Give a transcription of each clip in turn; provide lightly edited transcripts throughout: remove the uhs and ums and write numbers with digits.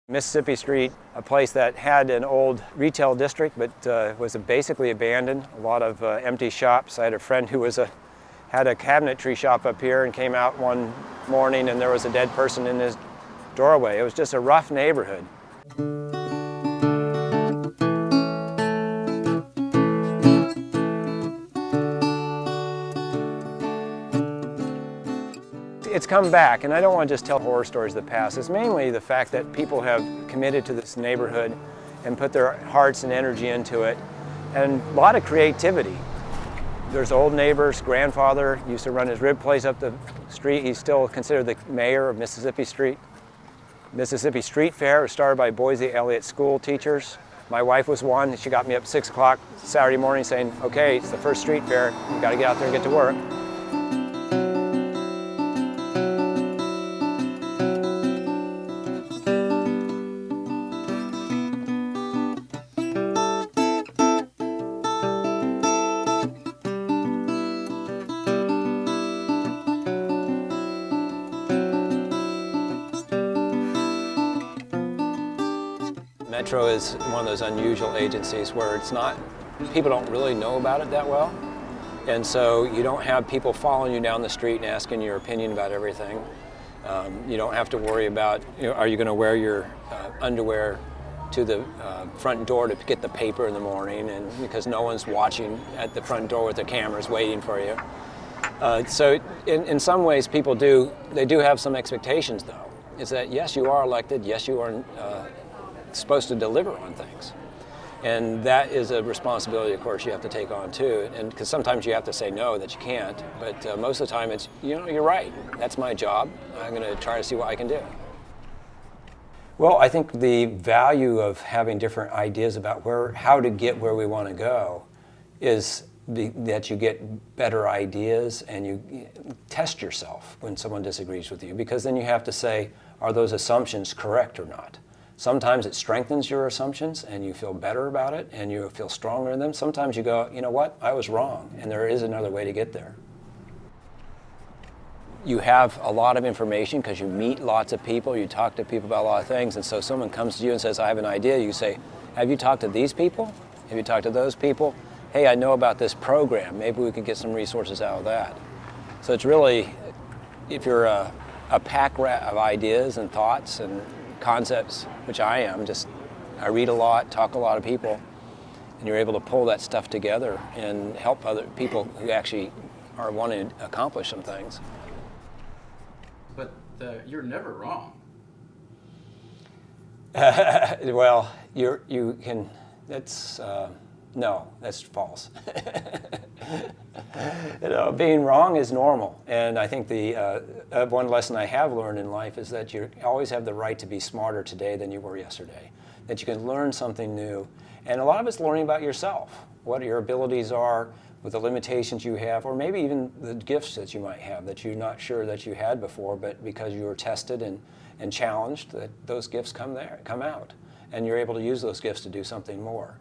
Mississippi Street, a place that had an old retail district but was basically abandoned, a lot of empty shops. I had a friend who had a cabinetry shop up here and came out one morning and there was a dead person in his doorway. It was just a rough neighborhood. It's come back, and I don't want to just tell horror stories of the past. It's mainly the fact that people have committed to this neighborhood and put their hearts and energy into it, and a lot of creativity. There's old neighbors. Grandfather used to run his rib place up the street. He's still considered the mayor of Mississippi Street. Mississippi Street Fair was started by Boise Elliott school teachers. My wife was one. She got me up at 6 o'clock Saturday morning saying, okay, it's the first street fair. You've got to get out there and get to work. Metro is one of those unusual agencies where people don't really know about it that well. And so you don't have people following you down the street and asking your opinion about everything. You don't have to worry about, are you going to wear your underwear to the front door to get the paper in the morning, and because no one's watching at the front door with their cameras waiting for you. So in some ways people do have some expectations though. Is that yes, you are elected, yes, you are supposed to deliver on things, and that is a responsibility, of course, you have to take on too. And because sometimes you have to say no, that you can't, but most of the time it's you're right. That's my job. I'm going to try to see what I can do. Well, I think the value of having different ideas about how to get where we want to go is that you get better ideas and you test yourself when someone disagrees with you, because then you have to say, are those assumptions correct or not? Sometimes it strengthens your assumptions and you feel better about it and you feel stronger in them. Sometimes you go, you know what, I was wrong and there is another way to get there. You have a lot of information because you meet lots of people, you talk to people about a lot of things, and so someone comes to you and says, I have an idea. You say, have you talked to these people? Have you talked to those people? Hey, I know about this program. Maybe we could get some resources out of that. So it's really, if you're a pack rat of ideas and thoughts and concepts, which I am, I read a lot, talk to a lot of people, and you're able to pull that stuff together and help other people who actually are wanting to accomplish some things. But you're never wrong. Well, no, that's false. Being wrong is normal, and I think the one lesson I have learned in life is that you always have the right to be smarter today than you were yesterday, that you can learn something new, and a lot of it's learning about yourself, what your abilities are, with the limitations you have, or maybe even the gifts that you might have that you're not sure that you had before, but because you were tested and challenged, that those gifts come out, and you're able to use those gifts to do something more.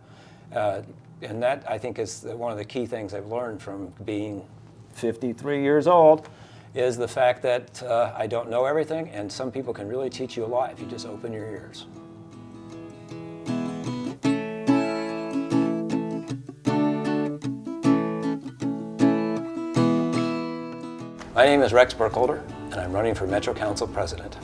And that, I think, is one of the key things I've learned from being 53 years old, is the fact that I don't know everything, and some people can really teach you a lot if you just open your ears. My name is Rex Burkholder, and I'm running for Metro Council President.